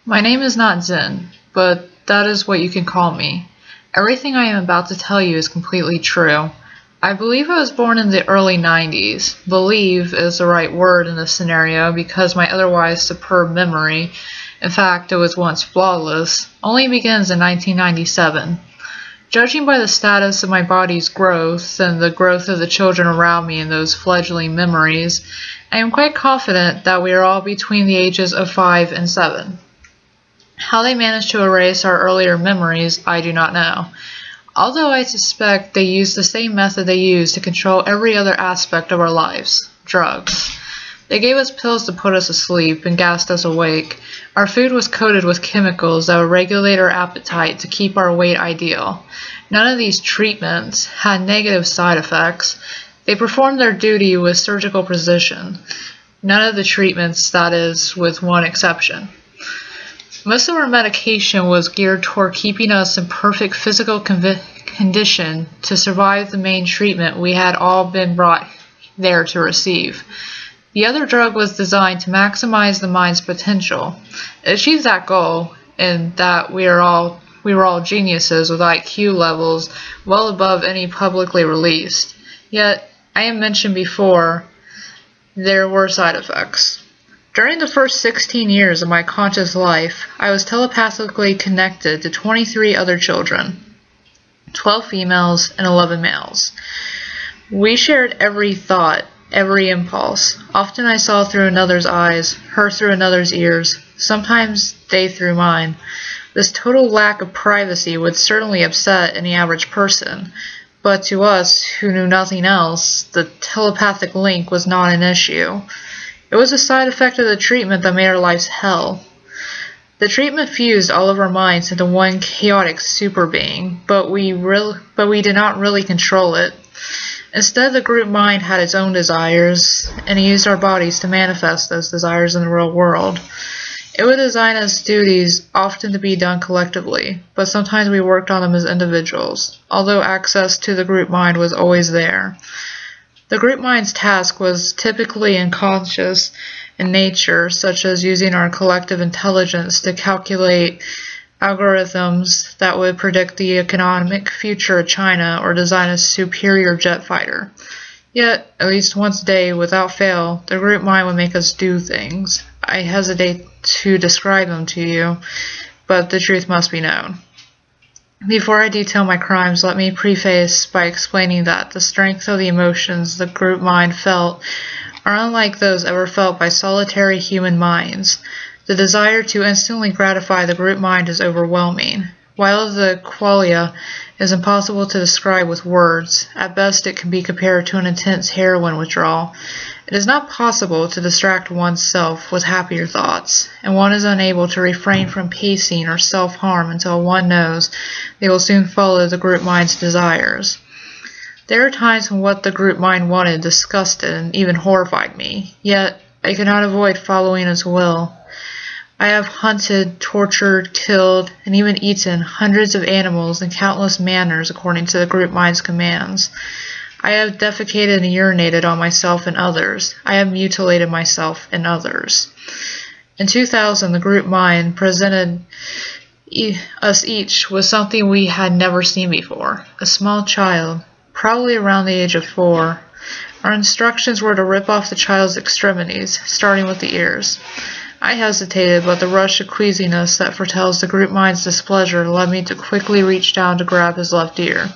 My name is not Zen, but that is what you can call me. Everything I am about to tell you is completely true. I believe I was born in the early 90s. Believe is the right word in this scenario because my otherwise superb memory, in fact it was once flawless, only begins in 1997. Judging by the status of my body's growth and the growth of the children around me in those fledgling memories, I am quite confident that we are all between the ages of 5 and 7. How they managed to erase our earlier memories, I do not know. Although I suspect they used the same method they used to control every other aspect of our lives, drugs. They gave us pills to put us asleep and gassed us awake. Our food was coated with chemicals that would regulate our appetite to keep our weight ideal. None of these treatments had negative side effects. They performed their duty with surgical precision. None of the treatments, that is, with one exception. Most of our medication was geared toward keeping us in perfect physical condition to survive the main treatment we had all been brought there to receive. The other drug was designed to maximize the mind's potential. It achieved that goal in that we were all geniuses with IQ levels well above any publicly released. Yet, I have mentioned before, there were side effects. During the first 16 years of my conscious life, I was telepathically connected to 23 other children, 12 females and 11 males. We shared every thought, every impulse. Often I saw through another's eyes, heard through another's ears, sometimes they through mine. This total lack of privacy would certainly upset any average person, but to us, who knew nothing else, the telepathic link was not an issue. It was a side effect of the treatment that made our lives hell. The treatment fused all of our minds into one chaotic super being, but we did not really control it. Instead, the group mind had its own desires, and used our bodies to manifest those desires in the real world. It would assign us duties, often to be done collectively, but sometimes we worked on them as individuals, although access to the group mind was always there. The group mind's task was typically unconscious in nature, such as using our collective intelligence to calculate algorithms that would predict the economic future of China or design a superior jet fighter. Yet, at least once a day, without fail, the group mind would make us do things. I hesitate to describe them to you, but the truth must be known. Before I detail my crimes, let me preface by explaining that the strength of the emotions the group mind felt are unlike those ever felt by solitary human minds. The desire to instantly gratify the group mind is overwhelming. While the qualia is impossible to describe with words, at best it can be compared to an intense heroin withdrawal. It is not possible to distract oneself with happier thoughts, and one is unable to refrain from pacing or self-harm until one knows they will soon follow the group mind's desires. There are times when what the group mind wanted disgusted and even horrified me, yet I could not avoid following its will. I have hunted, tortured, killed, and even eaten hundreds of animals in countless manners according to the group mind's commands. I have defecated and urinated on myself and others. I have mutilated myself and others. In 2000, the group mind presented us each with something we had never seen before. A small child, probably around the age of 4. Our instructions were to rip off the child's extremities, starting with the ears. I hesitated, but the rush of queasiness that foretells the group mind's displeasure led me to quickly reach down to grab his left ear.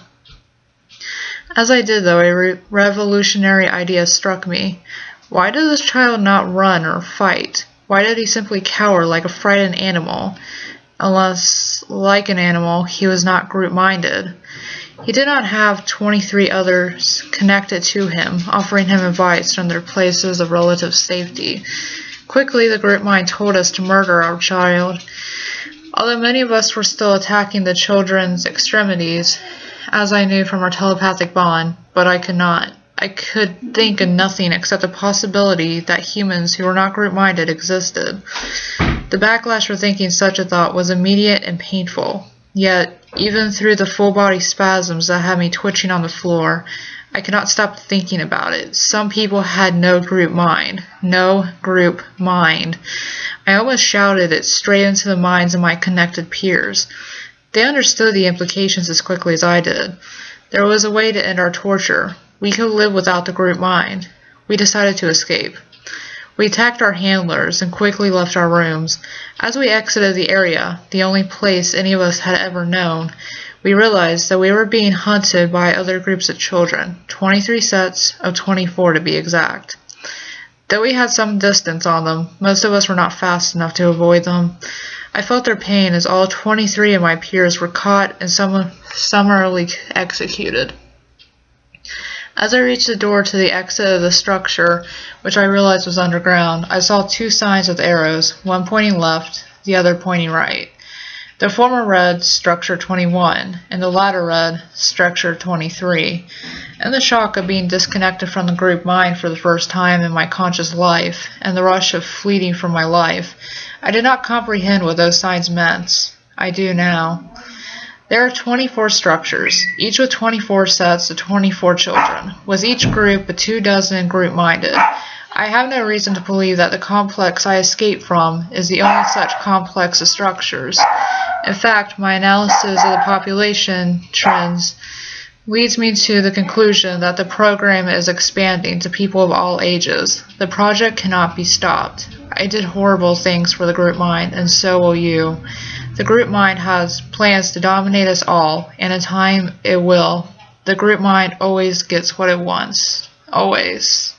As I did, though, a revolutionary idea struck me. Why did this child not run or fight? Why did he simply cower like a frightened animal? Unless, like an animal, he was not group-minded. He did not have 23 others connected to him, offering him advice from their places of relative safety. Quickly, the group mind told us to murder our child. Although many of us were still attacking the children's extremities, as I knew from our telepathic bond, but I could not. I could think of nothing except the possibility that humans who were not group-minded existed. The backlash for thinking such a thought was immediate and painful. Yet, even through the full-body spasms that had me twitching on the floor, I could not stop thinking about it. Some people had no group mind. No group mind. I almost shouted it straight into the minds of my connected peers. They understood the implications as quickly as I did. There was a way to end our torture. We could live without the group mind. We decided to escape. We attacked our handlers and quickly left our rooms. As we exited the area, the only place any of us had ever known, we realized that we were being hunted by other groups of children, 23 sets of 24 to be exact. Though we had some distance on them, most of us were not fast enough to avoid them. I felt their pain as all 23 of my peers were caught and summarily executed. As I reached the door to the exit of the structure, which I realized was underground, I saw two signs with arrows, one pointing left, the other pointing right. The former read Structure 21, and the latter read Structure 23. In the shock of being disconnected from the group mind for the first time in my conscious life, and the rush of fleeing from my life, I did not comprehend what those signs meant. I do now. There are 24 structures, each with 24 sets of 24 children, with each group of 24 group-minded. I have no reason to believe that the complex I escaped from is the only such complex of structures. In fact, my analysis of the population trends leads me to the conclusion that the program is expanding to people of all ages. The project cannot be stopped. I did horrible things for the group mind, and so will you. The group mind has plans to dominate us all, and in time it will. The group mind always gets what it wants. Always.